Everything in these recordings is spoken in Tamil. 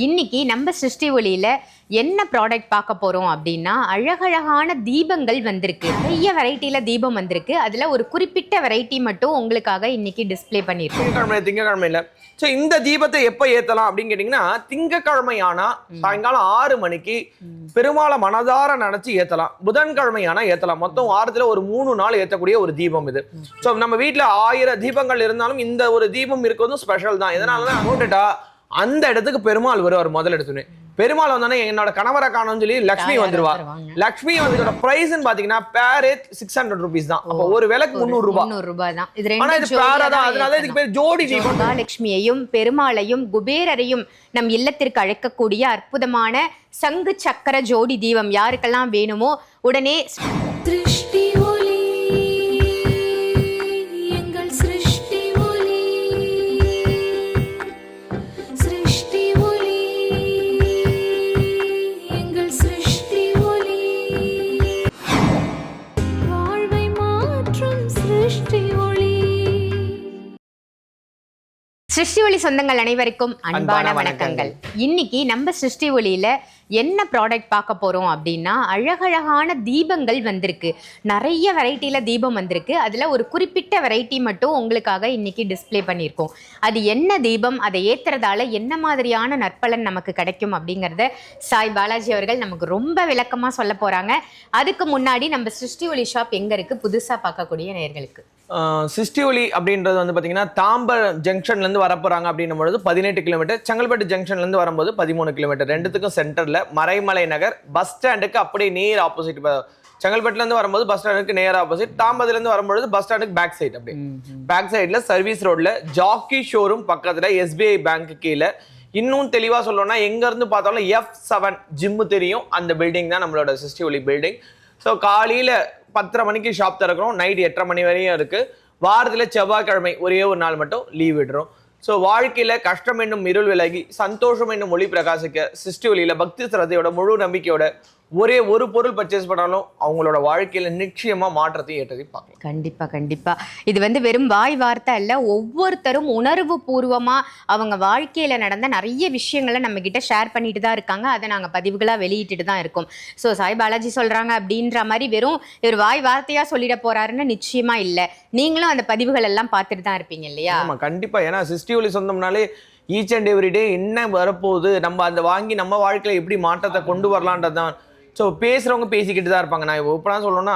இன்னைக்கு நம்ம சிருஷ்டி ஒளியில என்ன ப்ராடக்ட் பார்க்க போறோம் அப்படின்னா, அழகழகான தீபங்கள் வந்திருக்கு. நிறைய வெரைட்டில தீபம் வந்திருக்கு. அதுல ஒரு குறிப்பிட்ட வெரைட்டி மட்டும் உங்களுக்காக இன்னைக்கு டிஸ்ப்ளே பண்ணியிருக்கோம். திங்கக்கிழமையில ஸோ இந்த தீபத்தை எப்போ ஏற்றலாம் அப்படின்னு கேட்டிங்கன்னா, திங்கக்கிழமை ஆனால் சாயங்காலம் 6 மணிக்கு பெருமாளை மனதார நினச்சி ஏற்றலாம். புதன்கிழமை ஆனால் ஏற்றலாம். மொத்தம் வாரத்தில் ஒரு 3 நாள் ஏற்றக்கூடிய ஒரு தீபம் இது. ஸோ நம்ம வீட்டில் 1000 தீபங்கள் இருந்தாலும் இந்த ஒரு தீபம் இருக்கிறதும் ஸ்பெஷல் தான். எதனால போட்டுட்டா அந்த இடத்துக்கு பெருமாள் வருவார். முதல் எடுத்துன்னு பெருமாள் வந்தோடனே என்னோட கணவரை காணும்னு சொல்லி லக்ஷ்மி வந்துருவா. லக்ஷ்மி வந்து பிரைஸ் பாத்தீங்கன்னா பேர் 600 rupees தான். அப்போ ஒரு விலைக்கு 300 ரூபாய் தான். ஆனா இது பேரா தான். அதனால இதுக்கு பேர் ஜோடி தீபம். லக்ஷ்மியையும் பெருமாளையும் குபேரரையும் நம் இல்லத்திற்கு அழைக்கக்கூடிய அற்புதமான சங்கு சக்கர ஜோடி தீபம் யாருக்கெல்லாம் வேணுமோ உடனே சிருஷ்டி ஒளி எங்கள் சிருஷ்டி ஒளி சிருஷ்டி ஒளி எங்கள் சிருஷ்டி ஒளி வாழ்வை மாற்றும் சிருஷ்டி ஒளி. சிருஷ்டி ஒளி சொந்தங்கள் அனைவருக்கும் அன்பான வணக்கங்கள். இன்னைக்கு நம்ம சிருஷ்டி ஒளியில என்ன ப்ராடக்ட் பார்க்க போறோம் அப்படின்னா, அழகழகான தீபங்கள் வந்திருக்கு. நிறைய வெரைட்டில தீபம் வந்திருக்கு. அதுல ஒரு குறிப்பிட்ட வெரைட்டி மட்டும் உங்களுக்காக இன்னைக்கு டிஸ்ப்ளே பண்ணியிருக்கோம். அது என்ன தீபம், அதை ஏத்துறதால என்ன மாதிரியான நற்பலன் நமக்கு கிடைக்கும் அப்படிங்கறத சாய் பாலாஜி அவர்கள் நமக்கு ரொம்ப விளக்கமா சொல்ல போறாங்க. அதுக்கு முன்னாடி நம்ம சிருஷ்டி ஒளி ஷாப் எங்க இருக்கு புதுசா பார்க்கக்கூடிய நேயர்களுக்கு. சிருஷ்டி ஒளி அப்படின்றது வந்து பார்த்தீங்கன்னா, தாம்பரம் ஜங்ஷன்லேருந்து வரப்போகிறாங்க அப்படின்னும் பொழுது 18 கிலோமீட்டர், செங்கல்பட்டு ஜங்ஷன்லேருந்து வரும்போது 13 கிலோமீட்டர், ரெண்டுத்துக்கும் சென்டரில் மறைமலை நகர் பஸ் ஸ்டாண்டுக்கு அப்படியே நேர் ஆப்போசிட். செங்கல்பட்டுலேருந்து வரும்போது பஸ் ஸ்டாண்டுக்கு நேர் ஆப்போசிட், தாம்பரத்துலேருந்து வரும்பொழுது பஸ் ஸ்டாண்டுக்கு பேக் சைட். அப்படி பேக் சைடில் சர்வீஸ் ரோட்டில் ஜாக்கி ஷோரூம் பக்கத்தில் SBI பேங்க் கீழே. இன்னும் தெளிவாக சொல்லணும்னா, எங்கேருந்து பார்த்தாலும் F7 ஜிம்மு தெரியும். அந்த பில்டிங் தான் நம்மளோட சிருஷ்டி ஒளி பில்டிங். ஸோ காலையில் 10:30 மணிக்கு ஷாப் திறக்கிறோம். நைட் 8:30 மணி வரையும் இருக்குது. வாரத்தில் செவ்வாய்க்கிழமை ஒரே ஒரு நாள் மட்டும் லீவ் விடுறோம். ஸோ வாழ்க்கையில் கஷ்டம் என்னும் இருள் விலகி சந்தோஷம் என்னும் ஒளி பிரகாசிக்க சிருஷ்டி ஒளியில் பக்தி சிரத்தையோட முழு நம்பிக்கையோட ஒரே ஒரு பொருள் பர்ச்சேஸ் பண்ணாலும் அவங்களோட வாழ்க்கையில் நிச்சயமாக மாற்றத்தை ஏற்றதை பார்க்கலாம். கண்டிப்பா கண்டிப்பா. இது வந்து வெறும் வாய் வார்த்தை அல்ல, ஒவ்வொருத்தரும் உணர்வு பூர்வமா அவங்க வாழ்க்கையில நடந்த நிறைய விஷயங்களை நம்ம கிட்ட ஷேர் பண்ணிட்டு தான் இருக்காங்க. அதை நாங்க பதிவுகளா வெளியிட்டு தான் இருக்கோம். ஸோ சாய் பாலாஜி சொல்றாங்க அப்படின்ற மாதிரி வெறும் ஒரு வாய் வார்த்தையா சொல்லிட போறாருன்னு நிச்சயமா இல்லை. நீங்களும் அந்த பதிவுகள் எல்லாம் பார்த்துட்டு தான் இருப்பீங்க இல்லையா? ஆமா கண்டிப்பா. ஏன்னா சிருஷ்டி ஒளி சொந்தம்னாலே ஈச் அண்ட் எவ்ரி டே என்ன வரப்போகுது, நம்ம அந்த வாங்கி நம்ம வாழ்க்கையில எப்படி மாற்றத்தை கொண்டு வரலான்றதான். ஸோ பேசுகிறவங்க பேசிக்கிட்டு தான் இருப்பாங்க. நான் ஓப்பனாக சொல்லணும்னா,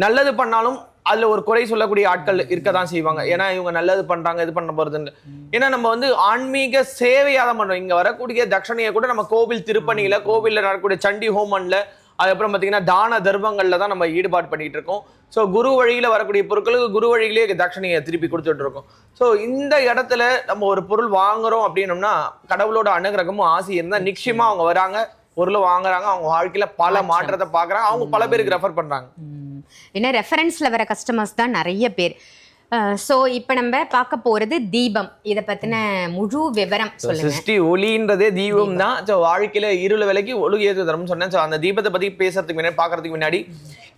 நல்லது பண்ணாலும் அதில் ஒரு குறை சொல்லக்கூடிய ஆட்கள் இருக்க தான் செய்வாங்க. ஏன்னா இவங்க நல்லது பண்ணுறாங்க, இது பண்ண போகிறதுன்னு. ஏன்னா நம்ம வந்து ஆன்மீக சேவையாக தான் பண்ணுறோம். இங்கே வரக்கூடிய தட்சணையை கூட நம்ம கோவில் திருப்பணியில், கோவிலில் நடக்கக்கூடிய சண்டி ஹோமனில், அதுக்கப்புறம் பார்த்தீங்கன்னா தான தர்மங்களில் தான் நம்ம ஈடுபாடு பண்ணிகிட்டு இருக்கோம். ஸோ குரு வழியில் வரக்கூடிய பொருட்களுக்கு குரு வழியிலே தட்சணையை திருப்பி கொடுத்துட்டு இருக்கோம். ஸோ இந்த இடத்துல நம்ம ஒரு பொருள் வாங்குறோம் அப்படின்னோம்னா, கடவுளோட அனுகிரகமும் ஆசை இருந்தால் நிச்சயமாக அவங்க வராங்க, பொருளை வாங்குறாங்க, அவங்க வாழ்க்கையில பல மாற்றத்தை பார்க்குறாங்க, அவங்க பல பேருக்கு ரெஃபர் பண்றாங்க. ஏன்னா ரெஃபரன்ஸ்ல வர கஸ்டமர்ஸ் தான் நிறைய பேர். ஸோ இப்போ நம்ம பார்க்க போறது தீபம். இதை பத்தின முழு விவரம் சொல்லுங்க. சிருஷ்டி ஒளின்றதே தீபம் தான். ஸோ வாழ்க்கையில இருள விலைக்கு ஒளி ஏற்று தரம்னு சொன்னேன். ஸோ அந்த தீபத்தை பத்தி பேசுறதுக்கு முன்னாடி பார்க்கறதுக்கு முன்னாடி,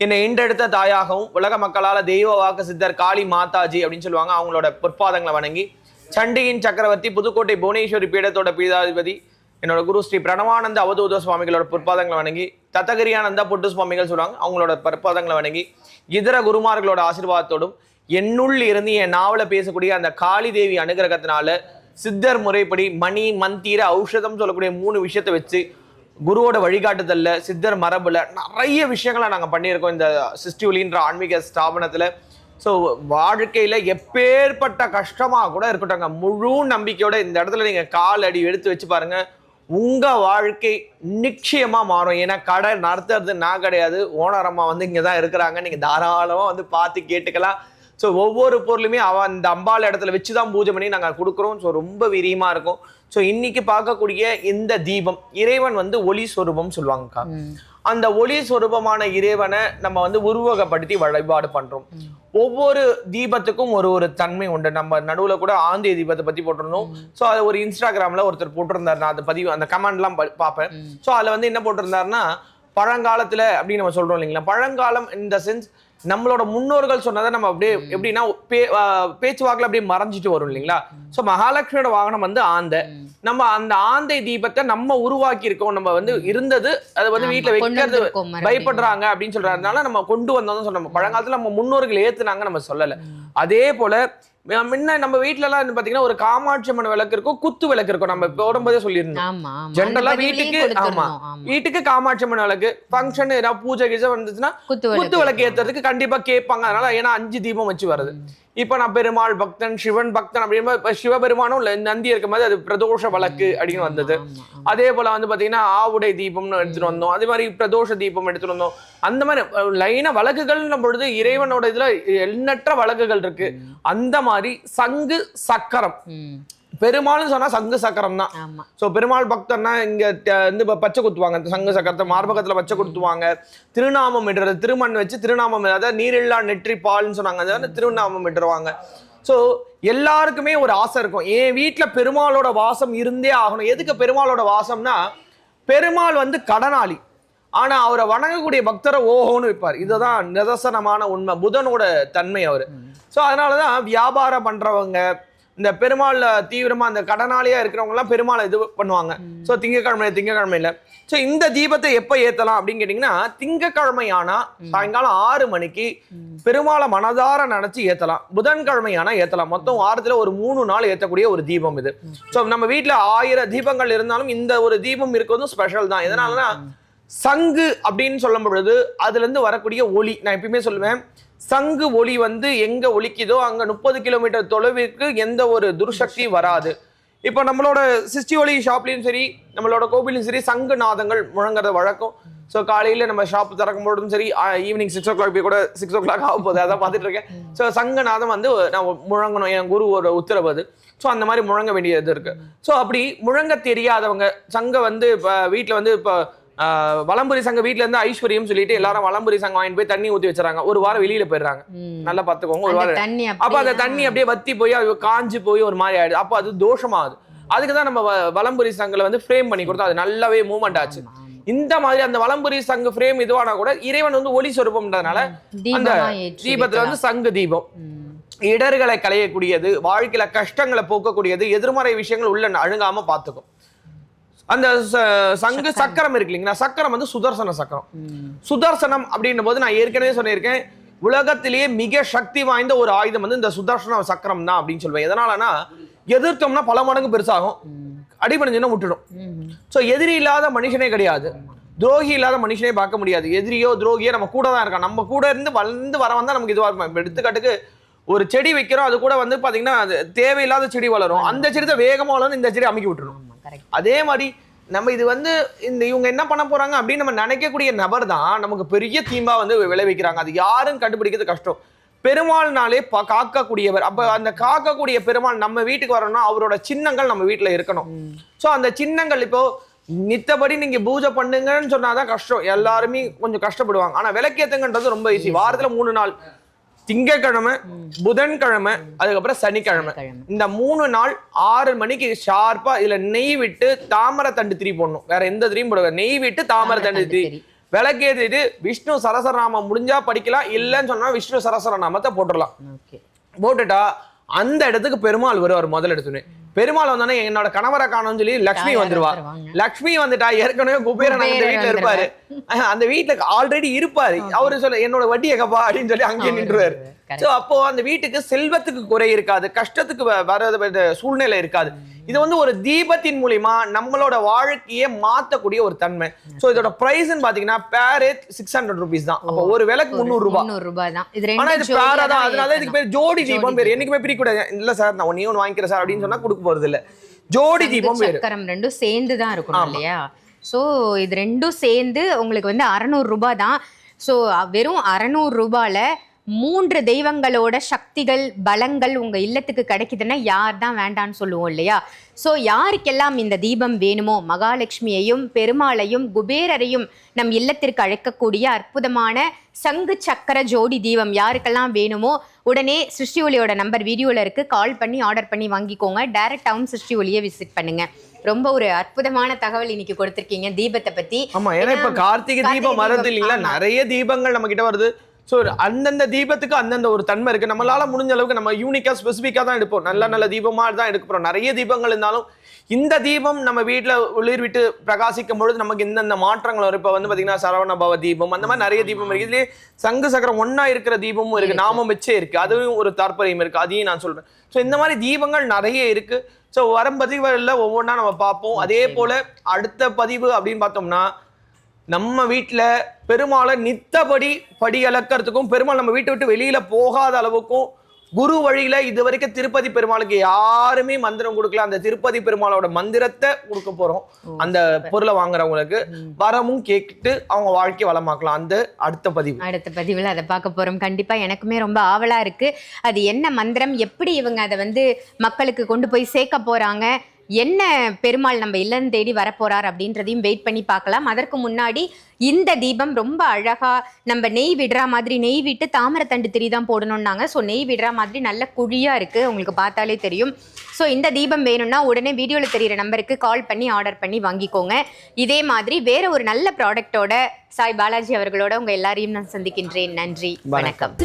என்னை ஈண்டெடுத்த தாயாகவும் உலக மக்களால தெய்வ வாக்கு சித்தர் காளி மாதாஜி அப்படின்னு சொல்லுவாங்க, அவங்களோட பொற்பாதங்களை வணங்கி, சண்டியின் சக்கரவர்த்தி புதுக்கோட்டை புவனேஸ்வரி பீடத்தோட பீடாதிபதி என்னோட குரு ஸ்ரீ பிரணவானந்த அவதூத சுவாமிகளோட பொற்பாதங்களை வணங்கி, தத்தகிரியானந்தா பொட்டு சுவாமிகள் சொல்லுவாங்க, அவங்களோட பொற்பாதங்களை வணங்கி, இதர குருமார்களோட ஆசீர்வாதத்தோடும் என்னுள் இருந்து என் நாவல பேசக்கூடிய அந்த காளி தேவி அனுகிரகத்தினால சித்தர் முறைப்படி மணி மந்திர ஔஷதம் சொல்லக்கூடிய 3 விஷயத்தை வச்சு குருவோட வழிகாட்டுதல்ல சித்தர் மரபுல நிறைய விஷயங்களை நாங்கள் பண்ணியிருக்கோம் இந்த சிருஷ்டி ஒளின்ற ஆன்மீக ஸ்தாபனத்தில். ஸோ வாழ்க்கையில் எப்பேற்பட்ட கஷ்டமாக கூட இருக்கட்டும், முழு நம்பிக்கையோட இந்த இடத்துல நீங்கள் கால் அடி எடுத்து வச்சு பாருங்க, உங்க வாழ்க்கை நிச்சயமா மாறும். ஏன்னா கடை நடத்துறது நான் கிடையாது, ஓனர் அம்மா வந்து இங்கே தான் இருக்கிறாங்க. நீங்கள் தாராளமாக வந்து பார்த்து கேட்டுக்கலாம். ஸோ ஒவ்வொரு பொருளுமே அந்த அம்பாள் இடத்துல வச்சு தான் பூஜை பண்ணி நாங்கள் கொடுக்குறோம். ஸோ ரொம்ப விரியமாக இருக்கும். ஸோ இன்னைக்கு பார்க்கக்கூடிய இந்த தீபம், இறைவன் வந்து ஒளி சொரூபம் சொல்லுவாங்கக்கா. அந்த ஒளி சொரூபமான இறைவனை நம்ம வந்து உருவகப்படுத்தி வழிபாடு பண்றோம். ஒவ்வொரு தீபத்துக்கும் ஒரு ஒரு தன்மை உண்டு. நம்ம நடுவில் கூட ஆந்திய தீபத்தை பத்தி போட்டிருந்தோம். ஸோ அதை ஒரு இன்ஸ்டாகிராம்ல ஒருத்தர் போட்டிருந்தாரு, நான் அந்த பதிவு அந்த கமெண்ட்லாம் பார்ப்பேன். ஸோ அதில் வந்து என்ன போட்டிருந்தாருன்னா, பழங்காலத்துல அப்படின்னு நம்ம சொல்றோம் இல்லைங்களா, பழங்காலம் இந்த சென்ஸ் நம்மளோட முன்னோர்கள் சொன்னதை நம்ம அப்படியே எப்படின்னா பேச்சுவாக்குல அப்படியே மறைஞ்சிட்டு வரும் இல்லைங்களா. சோ மகாலட்சுமியோட வாகனம் வந்து ஆந்தை. நம்ம அந்த ஆந்தை தீபத்தை நம்ம உருவாக்கி இருக்கோம். நம்ம வந்து இருந்தது அதை வந்து வீட்டுல வைக்கிறது பயப்படுறாங்க அப்படின்னு சொல்றதுனால நம்ம கொண்டு வந்தோம்னு சொன்னோம். பழங்காலத்துல நம்ம முன்னோர்கள் ஏத்துனாங்க, நம்ம சொல்லல. அதே போல முன்ன நம்ம வீட்டுல எல்லாம் பாத்தீங்கன்னா ஒரு காமாட்சி அம்மன் விளக்கு இருக்கும், குத்து விளக்கு இருக்கும். நம்ம போடும்போதே சொல்லியிருந்தோம். ஜென்ரலா வீட்டுக்கு காமாட்சி அம்மன் விளக்கு, ஃபங்க்ஷன் ஏதாவது பூஜை கீஜை வந்துச்சுன்னா குத்து விளக்கு ஏத்துறதுக்கு கண்டிப்பா கேட்பாங்க. அதனால ஏன்னா 5 தீபம் வச்சு வருது. இப்ப நான் பெருமாள் பக்தன், சிவன் பக்தன் அப்படின்னு சிவபெருமானும் நந்தி இருக்கும் போது அது பிரதோஷ விளக்கு அப்படின்னு வந்தது. அதே போல வந்து பாத்தீங்கன்னா ஆவுடை தீபம்னு எடுத்துட்டு வந்தோம். அதே மாதிரி பிரதோஷ தீபம் எடுத்துட்டு வந்தோம். அந்த மாதிரி லைனா வழக்குகள் பொழுது இறைவனோட இதுல எண்ணற்ற வழக்குகள் இருக்கு. அந்த மாதிரி சங்கு சக்கரம், பெருமாள்னு சொன்னா சங்கு சக்கரம் தான். சோ பெருமாள் பக்தர்னா இங்க வந்து பச்சை குத்துவாங்க, சங்கு சக்கரத்தை மார்பகத்துல பச்சை குத்துவாங்க. திருநாமம் இடுறது, திருமண் வச்சு திருநாமம், அதாவது நீரில்லா நெற்றி பால்னு சொன்னாங்க, அதாவது திருநாமம் இடுவாங்க. சோ எல்லாருக்குமே ஒரு ஆசை இருக்கும், என் வீட்டுல பெருமாளோட வாசம் இருந்தே ஆகணும். எதுக்கு பெருமாளோட வாசம்னா, பெருமாள் வந்து கடனாளி, ஆனா அவரை வணங்கக்கூடிய பக்தரை ஓஹோன்னு வைப்பார். இதுதான் நிதர்சனமான உண்மை, புதனோட தன்மை அவரு. சோ அதனாலதான் வியாபாரம் பண்றவங்க, இந்த பெருமாள் தீவிரமா அந்த கடனாளியா இருக்கிறவங்க எல்லாம் பெருமாளை இது பண்ணுவாங்க. சோ திங்கக்கிழமையில சோ இந்த தீபத்தை எப்ப ஏத்தலாம் அப்படின்னு கேட்டீங்கன்னா, திங்கக்கிழமை ஆனா சாயங்காலம் 6 மணிக்கு பெருமாளை மனதார நினைச்சு ஏத்தலாம். புதன்கிழமை ஆனா ஏத்தலாம். மொத்தம் வாரத்துல ஒரு 3 நாள் ஏத்தக்கூடிய ஒரு தீபம் இது. சோ நம்ம வீட்டுல 1000 தீபங்கள் இருந்தாலும் இந்த ஒரு தீபம் இருக்கிறதும் ஸ்பெஷல் தான். எதனாலனா சங்கு அப்படின்னு சொல்லும் பொழுது அதுல இருந்து வரக்கூடிய ஒளி, நான் எப்பயுமே சொல்லுவேன், சங்கு ஒளி வந்து எங்க ஒலிக்குதோ அங்க 30 கிலோமீட்டர் தொலைவிற்கு எந்த ஒரு துர்சக்தியும் வராது. இப்ப நம்மளோட சிஸ்டி ஒளி ஷாப்லயும் சரி, நம்மளோட கோவிலும் சரி, சங்கு நாதங்கள் முழங்குறது வழக்கம். ஸோ காலையில நம்ம ஷாப் திறக்கும் போதும் சரி, ஈவினிங் 6 o'clock கூட 6 o'clock ஆக போகுது, அதான் பார்த்துட்டு இருக்கேன். ஸோ சங்கநாதம் வந்து நான் முழங்கணும், என் குருவோட உத்தரவு அது. ஸோ அந்த மாதிரி முழங்க வேண்டியது இருக்கு. ஸோ அப்படி முழங்க தெரியாதவங்க சங்க வந்து இப்போ வீட்டில் வந்து இப்போ வலம்புரி சங்க வீட்டுல இருந்து ஐஸ்வர்யம் சொல்லிட்டு எல்லாரும் வலம்புரி சங்கம் வாங்கிட்டு போய் தண்ணி ஊத்தி வச்சுறாங்க. ஒரு வாரம் வெளியில போயிடுறாங்க. நல்லா பாத்துக்கோங்க. ஒரு வாரம் அப்ப அந்த தண்ணி அப்படியே வத்தி போய் காஞ்சு போய் ஒரு மாதிரி ஆயிடுது. அப்ப அது தோஷமாகுது. அதுக்குதான் நம்ம வலம்புரி சங்கல வந்து ஃப்ரேம் பண்ணி கொடுத்தா அது நல்லாவே மூவ்மெண்ட் ஆச்சு. இந்த மாதிரி அந்த வலம்புரி சங்கு ஃப்ரேம் இதுவானா கூட இறைவன் வந்து ஒளி சொரூபம்ன்றதுனால அந்த தீபத்துல வந்து சங்கு தீபம் இடர்களை களையக்கூடியது, வாழ்க்கையில கஷ்டங்களை போக்கக்கூடியது, எதிர்மறை விஷயங்கள் உள்ள அழுங்காம பாத்துக்கும். அந்த சங்கு சக்கரம் இருக்கு இல்லைங்களா, சக்கரம் வந்து சுதர்சன சக்கரம். சுதர்சனம் அப்படின்னும் போது நான் ஏற்கனவே சொல்லியிருக்கேன், உலகத்திலேயே மிக சக்தி வாய்ந்த ஒரு ஆயுதம் வந்து இந்த சுதர்சன சக்கரம் தான் அப்படின்னு சொல்லுவேன். எதனாலனா எதிர்த்தோம்னா பல மடங்கு பெருசாகும், அடிபணிஞ்சுன்னா விட்டுடும். சோ எதிரி இல்லாத மனுஷனே கிடையாது, துரோகி இல்லாத மனுஷனே பார்க்க முடியாது. எதிரியோ துரோகியோ நம்ம கூட தான் இருக்கான். நம்ம கூட இருந்து வளர்ந்து வர வந்தா நமக்கு இதுவா இருக்கும். எடுத்துக்காட்டுக்கு ஒரு செடி வைக்கிறோம், அது கூட வந்து பாத்தீங்கன்னா தேவையில்லாத செடி வளரும், அந்த செடி தான் வேகமா வளரும், இந்த செடி அமைக்கி விட்டுரும். அதே மாதிரி நம்ம இது வந்து இந்த இவங்க என்ன பண்ண போறாங்க அப்படின்னு நம்ம நினைக்கக்கூடிய நபர் தான் நமக்கு பெரிய தீம்பா வந்து விளைவிக்கிறாங்க. அது யாரும் கண்டுபிடிக்கிறது கஷ்டம். பெருமாள்னாலே காக்கக்கூடியவர். அப்ப அந்த காக்கக்கூடிய பெருமாள் நம்ம வீட்டுக்கு வரணும்னா அவரோட சின்னங்கள் நம்ம வீட்டுல இருக்கணும். சோ அந்த சின்னங்கள் இப்போ நித்தபடி நீங்க பூஜை பண்ணுங்கன்னு சொன்னாதான் கஷ்டம், எல்லாருமே கொஞ்சம் கஷ்டப்படுவாங்க. ஆனா விளக்கேத்துங்கன்றது ரொம்ப ஈஸி. வாரத்துல 3 நாள், திங்கக்கிழமை, புதன்கிழமை, அதுக்கப்புறம் சனிக்கிழமை, இந்த 3 நாள் 6 மணிக்கு ஷார்ப்பா இதுல நெய் விட்டு தாமரை தண்டு திரி போடணும். வேற எந்த திரியும் போடுவாங்க, நெய் விட்டு தாமரை தண்டு திரி விளக்கேற்றிட்டு விஷ்ணு சரசரநாமம் முடிஞ்சா படிக்கலாம், இல்லைன்னு சொன்னா விஷ்ணு சரசரநாமத்தை போட்டுடலாம். போட்டுட்டா அந்த இடத்துக்கு பெருமாள் வருவார். முதல் எடுத்துன்னு பெருமாள் வந்தோடனே என்னோட கணவரை காணும்னு சொல்லி லக்ஷ்மி வந்துருவா. லக்ஷ்மி வந்துட்டா ஏற்கனவே குபேரன் அந்த வீட்டுல இருப்பாரு, அந்த வீட்டுல ஆல்ரெடி இருப்பாரு. அவரு சொல்ல என்னோட வட்டி எங்கப்பா அப்படின்னு சொல்லி அங்கே நின்றுவாரு. சோ அப்போ அந்த வீட்டுக்கு செல்வத்துக்கு குறை இருக்காது, கஷ்டத்துக்கு வர சூழ்நிலை இருக்காது. இது வந்து ஒரு தீபத்தின் மூலியமா நம்மளோட வாழ்க்கையை மாத்தக்கூடிய ஒரு தன்மை. சோ இதோட பிரைஸ் பாத்தீங்கன்னா பேரே 600 rupees தான். அப்போ ஒரு விலைக்கு 300 ரூபாய் தான். ஆனா இது பேரா தான், அதனால இதுக்கு பேர் ஜோடி தீபம் பேர். என்னைக்குமே பிரிக்க கூடாது. இல்ல சார் நான் ஒண்ணே ஒண்ணு வாங்கிக்கிறேன் சார் அப்படின்னு சொன்னா கொடுக்க போறது இல்ல, ஜோடி தீபம் பேர். சக்கரம் ரெண்டும் சேர்ந்து தான் இருக்கணும் இல்லையா? சோ இது ரெண்டும் சேர்ந்து உங்களுக்கு வந்து 600 ரூபாய் தான். சோ வெறும் 600 ரூபாயில 3 தெய்வங்களோட சக்திகள் பலங்கள் உங்க இல்லத்துக்கு கிடைக்குதுன்னா யார் தான் வேண்டான்னு சொல்லுவோம் இல்லையா? ஸோ யாருக்கெல்லாம் இந்த தீபம் வேணுமோ, மகாலட்சுமியையும் பெருமாளையும் குபேரரையும் நம் இல்லத்திற்கு அழைக்கக்கூடிய அற்புதமான சங்கு சக்கர ஜோடி தீபம் யாருக்கெல்லாம் வேணுமோ உடனே சிருஷ்டி ஒளியோட நம்பர் வீடியோல இருக்கு, கால் பண்ணி ஆர்டர் பண்ணி வாங்கிக்கோங்க. டைரக்டாகவும் சிருஷ்டி ஒளியை விசிட் பண்ணுங்க. ரொம்ப ஒரு அற்புதமான தகவல் இன்னைக்கு கொடுத்திருக்கீங்க தீபத்தை பத்தி. ஆமா, ஏன்னா இப்ப கார்த்திகை தீபம் வருது இல்லைங்களா, நிறைய தீபங்கள் நம்ம கிட்ட வருது. ஸோ அந்தந்த தீபத்துக்கு அந்தந்த ஒரு தன்மை இருக்கு. நம்மளால முடிஞ்ச அளவுக்கு நம்ம யூனிக்கா ஸ்பெசிஃபிக்கா தான் எடுப்போம். நல்ல நல்ல தீபமா தான் எடுக்க போறோம். நிறைய தீபங்கள் இருந்தாலும் இந்த தீபம் நம்ம வீட்டுல ஒளிர் விட்டு பிரகாசிக்கும் பொழுது நமக்கு இந்தந்த மாற்றங்கள் வரும். இப்ப வந்து பாத்தீங்கன்னா சரவண பவ தீபம், அந்த மாதிரி நிறைய தீபம் இருக்கு. இதுலயே சங்கு சக்கரம் ஒன்னா இருக்கிற தீபமும் இருக்கு, நாமம் வச்சே இருக்கு. அதுவும் ஒரு தாற்பயம் இருக்கு, அதையும் நான் சொல்றேன். ஸோ இந்த மாதிரி தீபங்கள் நிறைய இருக்கு. ஸோ வரும் பதிவுகளில் ஒவ்வொன்றா நம்ம பார்ப்போம். அதே போல அடுத்த பதிவு அப்படின்னு பார்த்தோம்னா, நம்ம வீட்டுல பெருமாளை நித்தபடி படி அளக்கிறதுக்கும், பெருமாள் நம்ம வீட்டை விட்டு வெளியில போகாத அளவுக்கும் குரு வழியில இது வரைக்கும் திருப்பதி பெருமாளுக்கு யாருமே மந்திரம் கொடுக்கல. அந்த திருப்பதி பெருமாளோட மந்திரத்தை கொடுக்க போறோம். அந்த பொருளை வாங்குறவங்களுக்கு வரமும் கேட்டு அவங்க வாழ்க்கை வளமாக்கலாம். அந்த அடுத்த பதிவுல அதை பார்க்க போறோம். கண்டிப்பா எனக்குமே ரொம்ப ஆவலா இருக்கு. அது என்ன மந்திரம், எப்படி இவங்க அதை வந்து மக்களுக்கு கொண்டு போய் சேர்க்க போறாங்க, என்ன பெருமாள் நம்ம இல்லம் தேடி வரப்போறார் அப்படின்றதையும் வெயிட் பண்ணி பார்க்கலாம். அதற்கு முன்னாடி இந்த தீபம் ரொம்ப அழகா நம்ம நெய் விடுற மாதிரி, நெய் விட்டு தாமரத்தண்டு திரி தான் போடணும்னாங்க. ஸோ நெய் விடுற மாதிரி நல்ல குழியா இருக்கு, உங்களுக்கு பார்த்தாலே தெரியும். ஸோ இந்த தீபம் வேணும்னா உடனே வீடியோவில் தெரியிற நம்பருக்கு கால் பண்ணி ஆர்டர் பண்ணி வாங்கிக்கோங்க. இதே மாதிரி வேற ஒரு நல்ல ப்ராடக்டோட சாய் பாலாஜி அவர்களோட உங்க எல்லாரையும் நான் சந்திக்கின்றேன். நன்றி, வணக்கம்.